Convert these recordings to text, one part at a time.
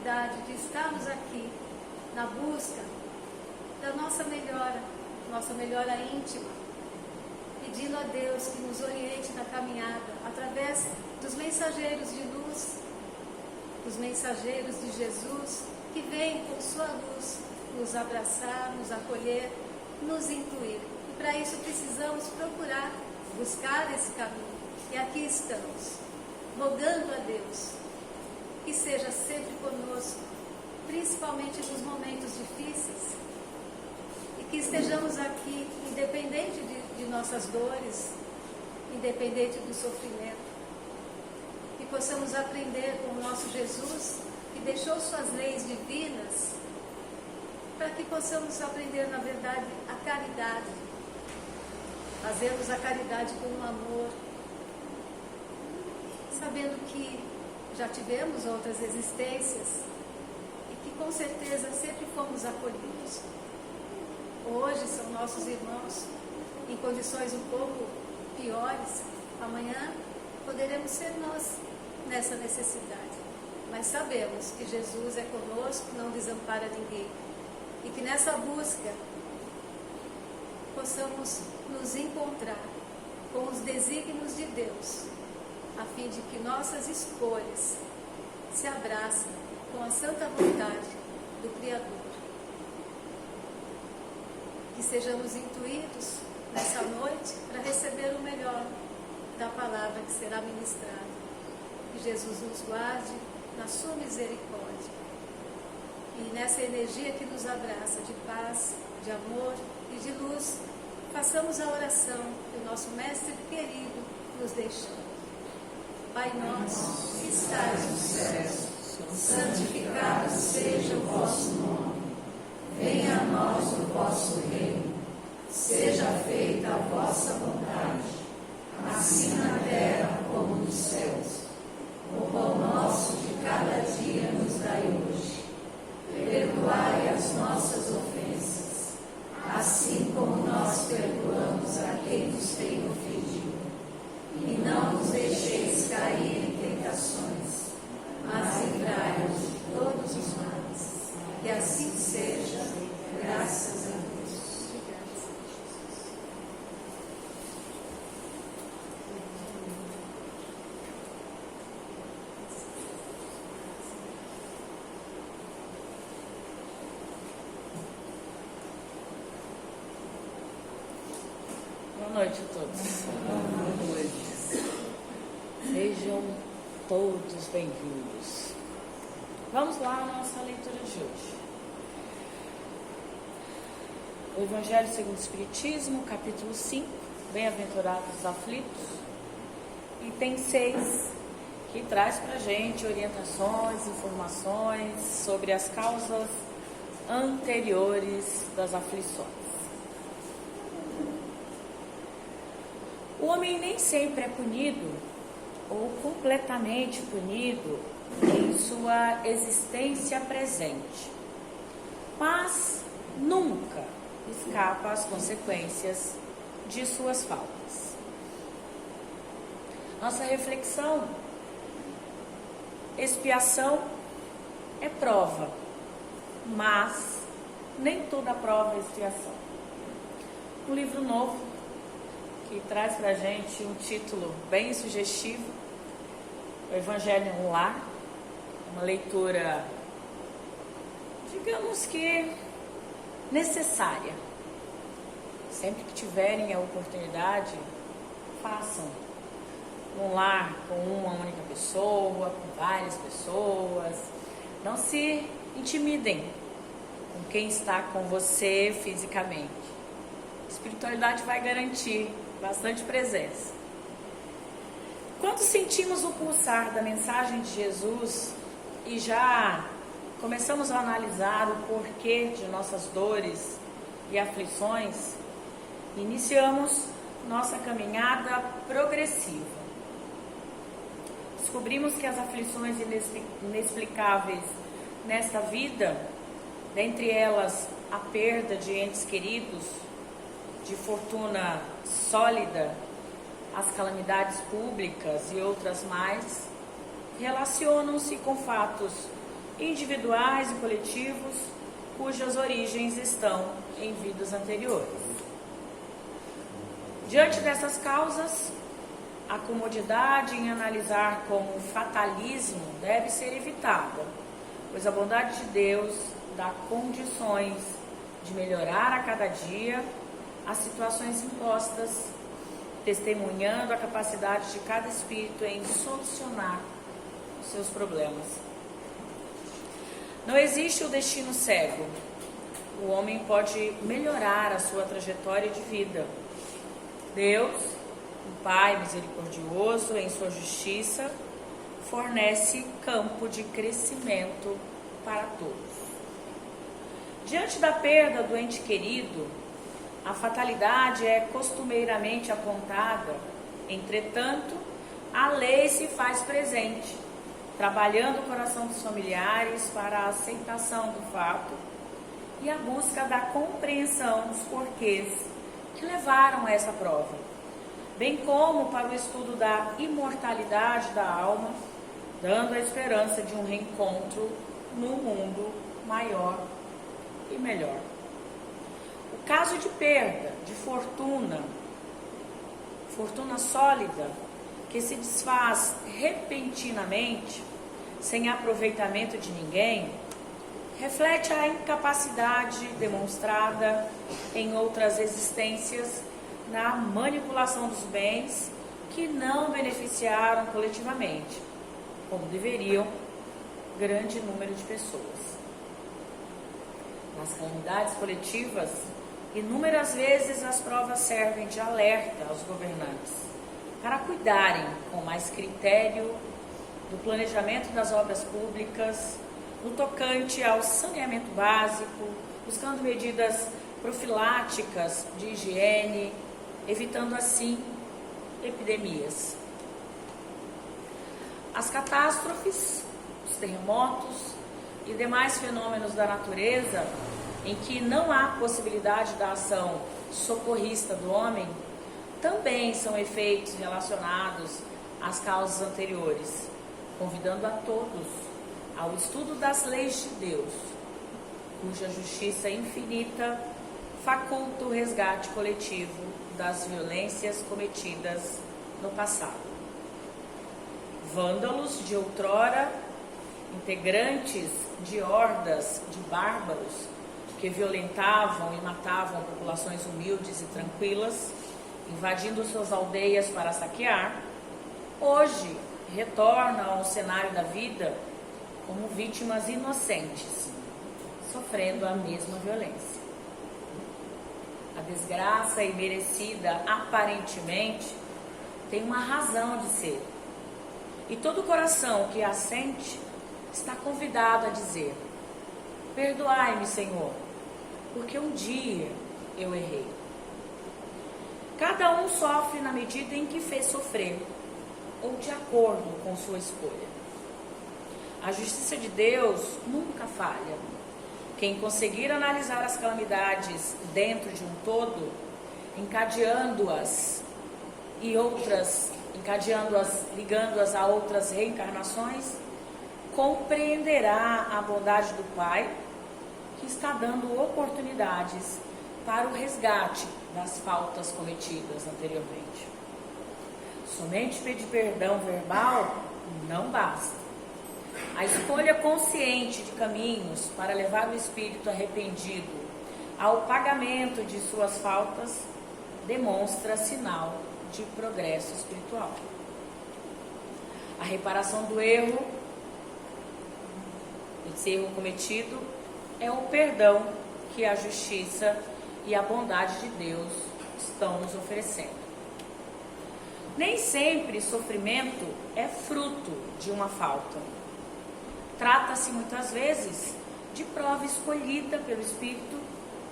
oportunidade de estarmos aqui na busca da nossa melhora íntima, pedindo a Deus que nos oriente na caminhada através dos mensageiros de luz, dos mensageiros de Jesus, que vêm com sua luz nos abraçar, nos acolher, nos intuir. E para isso precisamos procurar buscar esse caminho. E aqui estamos, rogando a Deus que seja sempre conosco, principalmente nos momentos difíceis, e que estejamos aqui, independente de nossas dores, independente do sofrimento, que possamos aprender com o nosso Jesus, que deixou suas leis divinas, para que possamos aprender, na verdade, a caridade, fazermos a caridade com o amor, sabendo que já tivemos outras existências e que com certeza sempre fomos acolhidos. Hoje são nossos irmãos em condições um pouco piores, amanhã poderemos ser nós nessa necessidade. Mas sabemos que Jesus é conosco, não desampara ninguém. E que nessa busca possamos nos encontrar com os desígnios de Deus, a fim de que nossas escolhas se abracem com a santa vontade do Criador. Que sejamos intuídos nessa noite para receber o melhor da palavra que será ministrada. Que Jesus nos guarde na sua misericórdia. E nessa energia que nos abraça de paz, de amor e de luz, façamos a oração que o nosso Mestre querido nos deixou. Pai nosso, que estais nos céus, santificado seja o vosso nome. Venha a nós o vosso reino. Seja feita a vossa vontade, assim na terra como nos céus. O pão nosso de cada dia nos dai hoje. Perdoai as nossas ofensas, assim como nós perdoamos a quem nos tem ofendido. E não nos deixeis cair em tentações, mas livrai-nos de todos os males. Que assim seja, graças a Deus. Boa noite a todos. Boa noite. Sejam todos bem-vindos. Vamos lá à nossa leitura de hoje. O Evangelho segundo o Espiritismo, capítulo 5, Bem-aventurados os aflitos, item 6, que traz para a gente orientações, informações sobre as causas anteriores das aflições. O homem nem sempre é punido ou completamente punido em sua existência presente, mas nunca escapa às consequências de suas faltas. Nossa reflexão: expiação é prova, mas nem toda prova é expiação. Um livro novo que traz para a gente um título bem sugestivo, o Evangelho no Lar, uma leitura, digamos que necessária. Sempre que tiverem a oportunidade, façam um lar com uma única pessoa, com várias pessoas. Não se intimidem com quem está com você fisicamente. A espiritualidade vai garantir bastante presença. Quando sentimos o pulsar da mensagem de Jesus e já começamos a analisar o porquê de nossas dores e aflições, iniciamos nossa caminhada progressiva. Descobrimos que as aflições inexplicáveis nesta vida, dentre elas a perda de entes queridos, de fortuna sólida, as calamidades públicas e outras mais, relacionam-se com fatos individuais e coletivos, cujas origens estão em vidas anteriores. Diante dessas causas, a comodidade em analisar como fatalismo deve ser evitada, pois a bondade de Deus dá condições de melhorar a cada dia as situações impostas, testemunhando a capacidade de cada espírito em solucionar os seus problemas. Não existe o destino cego. O homem pode melhorar a sua trajetória de vida. Deus, o Pai misericordioso, em sua justiça, fornece campo de crescimento para todos. Diante da perda do ente querido, a fatalidade é costumeiramente apontada. Entretanto, a lei se faz presente, trabalhando o coração dos familiares para a aceitação do fato e a busca da compreensão dos porquês que levaram a essa prova, bem como para o estudo da imortalidade da alma, dando a esperança de um reencontro no mundo maior e melhor. O caso de perda, de fortuna sólida, que se desfaz repentinamente, sem aproveitamento de ninguém, reflete a incapacidade demonstrada em outras existências na manipulação dos bens que não beneficiaram coletivamente, como deveriam, grande número de pessoas. Nas calamidades coletivas, inúmeras vezes as provas servem de alerta aos governantes para cuidarem com mais critério do planejamento das obras públicas, no tocante ao saneamento básico, buscando medidas profiláticas de higiene, evitando assim epidemias. As catástrofes, os terremotos e demais fenômenos da natureza em que não há possibilidade da ação socorrista do homem, também são efeitos relacionados às causas anteriores, convidando a todos ao estudo das leis de Deus, cuja justiça infinita faculta o resgate coletivo das violências cometidas no passado. Vândalos de outrora, integrantes de hordas de bárbaros que violentavam e matavam populações humildes e tranquilas, invadindo suas aldeias para saquear, hoje retornam ao cenário da vida como vítimas inocentes, sofrendo a mesma violência. A desgraça imerecida, aparentemente, tem uma razão de ser. E todo coração que a sente está convidado a dizer: perdoai-me, Senhor, porque um dia eu errei. Cada um sofre na medida em que fez sofrer, ou de acordo com sua escolha. A justiça de Deus nunca falha. Quem conseguir analisar as calamidades dentro de um todo, encadeando-as ligando-as a outras reencarnações, compreenderá a bondade do Pai, que está dando oportunidades para o resgate das faltas cometidas anteriormente. Somente pedir perdão verbal não basta. A escolha consciente de caminhos para levar o espírito arrependido ao pagamento de suas faltas demonstra sinal de progresso espiritual. A reparação do erro, desse erro cometido, é o perdão que a justiça e a bondade de Deus estão nos oferecendo. Nem sempre sofrimento é fruto de uma falta. Trata-se muitas vezes de prova escolhida pelo Espírito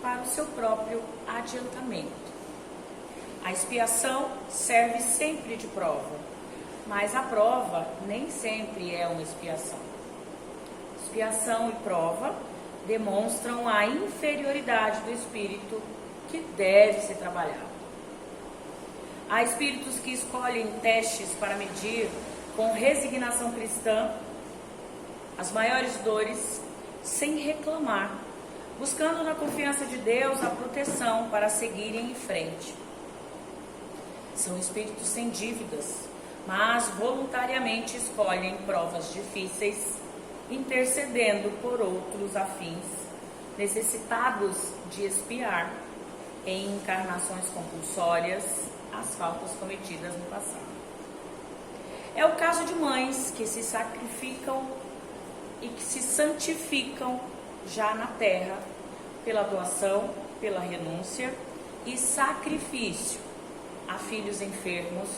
para o seu próprio adiantamento. A expiação serve sempre de prova, mas a prova nem sempre é uma expiação. Expiação e prova demonstram a inferioridade do espírito que deve ser trabalhado. Há espíritos que escolhem testes para medir com resignação cristã as maiores dores sem reclamar, buscando na confiança de Deus a proteção para seguirem em frente. São espíritos sem dívidas, mas voluntariamente escolhem provas difíceis, intercedendo por outros afins, necessitados de expiar em encarnações compulsórias as faltas cometidas no passado. É o caso de mães que se sacrificam e que se santificam já na terra pela doação, pela renúncia e sacrifício a filhos enfermos,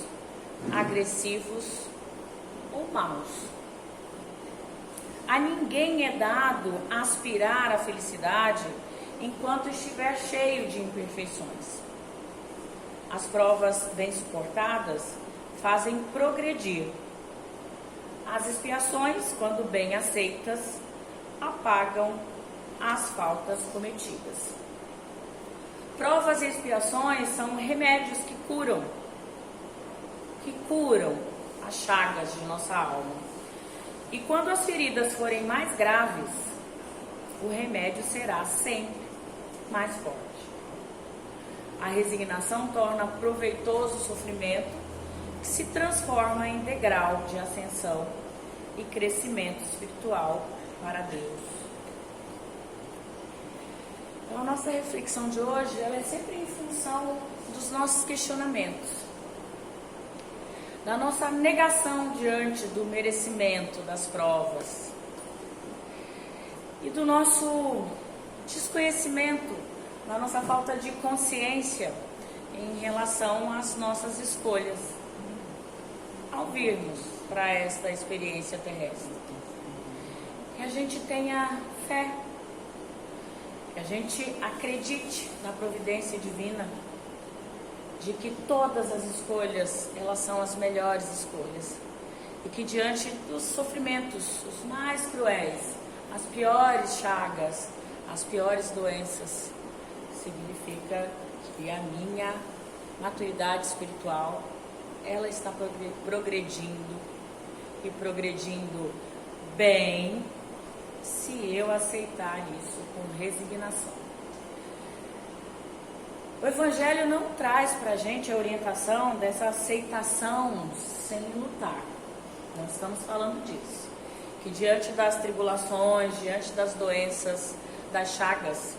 agressivos ou maus. A ninguém é dado aspirar à felicidade enquanto estiver cheio de imperfeições. As provas bem suportadas fazem progredir. As expiações, quando bem aceitas, apagam as faltas cometidas. Provas e expiações são remédios que curam as chagas de nossa alma. E quando as feridas forem mais graves, o remédio será sempre mais forte. A resignação torna proveitoso o sofrimento, que se transforma em degrau de ascensão e crescimento espiritual para Deus. Então, a nossa reflexão de hoje ela é sempre em função dos nossos questionamentos, da nossa negação diante do merecimento das provas e do nosso desconhecimento, da nossa falta de consciência em relação às nossas escolhas ao virmos para esta experiência terrestre. Que a gente tenha fé, que a gente acredite na providência divina, de que todas as escolhas, elas são as melhores escolhas. E que diante dos sofrimentos, os mais cruéis, as piores chagas, as piores doenças, significa que a minha maturidade espiritual, ela está progredindo e progredindo bem, se eu aceitar isso com resignação. O Evangelho não traz para a gente a orientação dessa aceitação sem lutar. Nós estamos falando disso. Que diante das tribulações, diante das doenças, das chagas,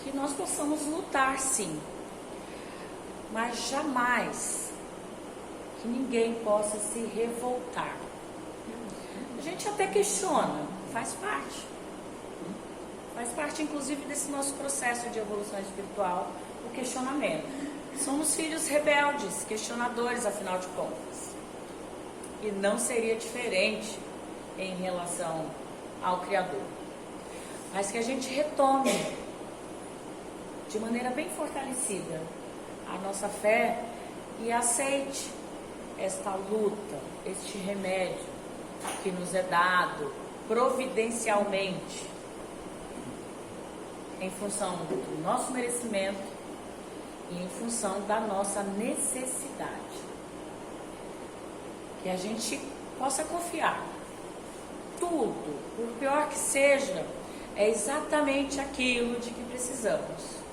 que nós possamos lutar sim, mas jamais que ninguém possa se revoltar. A gente até questiona, faz parte inclusive desse nosso processo de evolução espiritual, o questionamento. Somos filhos rebeldes, questionadores, afinal de contas. E não seria diferente em relação ao Criador. Mas que a gente retome de maneira bem fortalecida a nossa fé e aceite esta luta, este remédio que nos é dado providencialmente em função do nosso merecimento e em função da nossa necessidade. Que a gente possa confiar. Tudo, por pior que seja, é exatamente aquilo de que precisamos.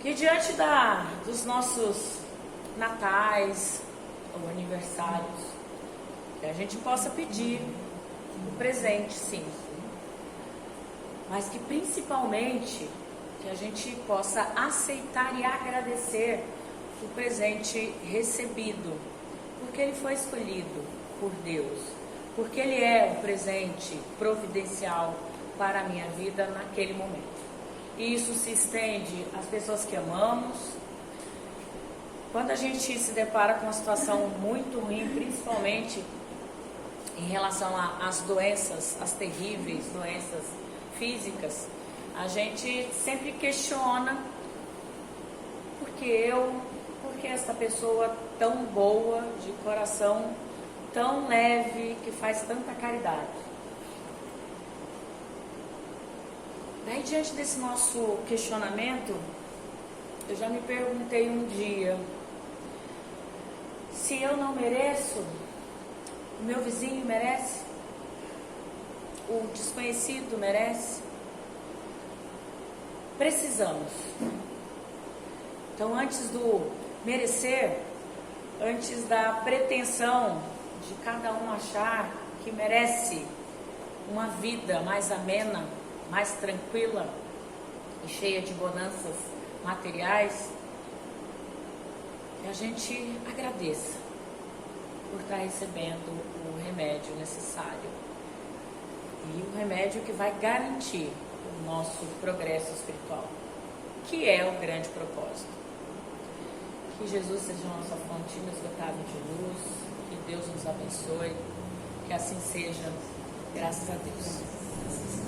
Que diante dos nossos natais ou aniversários, que a gente possa pedir o presente, sim. Mas que principalmente que a gente possa aceitar e agradecer o presente recebido, porque ele foi escolhido por Deus, porque ele é o presente providencial para a minha vida naquele momento. E isso se estende às pessoas que amamos. Quando a gente se depara com uma situação muito ruim, principalmente em relação às doenças, as terríveis doenças físicas, a gente sempre questiona por que esta pessoa tão boa, de coração tão leve, que faz tanta caridade. Daí, diante desse nosso questionamento, eu já me perguntei um dia, se eu não mereço, o meu vizinho merece? o desconhecido merece? Precisamos. Então, antes do merecer, antes da pretensão de cada um achar que merece uma vida mais amena, mais tranquila e cheia de bonanças materiais, que a gente agradeça por estar recebendo o remédio necessário e o remédio que vai garantir o nosso progresso espiritual, que é o grande propósito. Que Jesus seja a nossa fonte inesgotável de luz, que Deus nos abençoe, que assim seja, graças a Deus.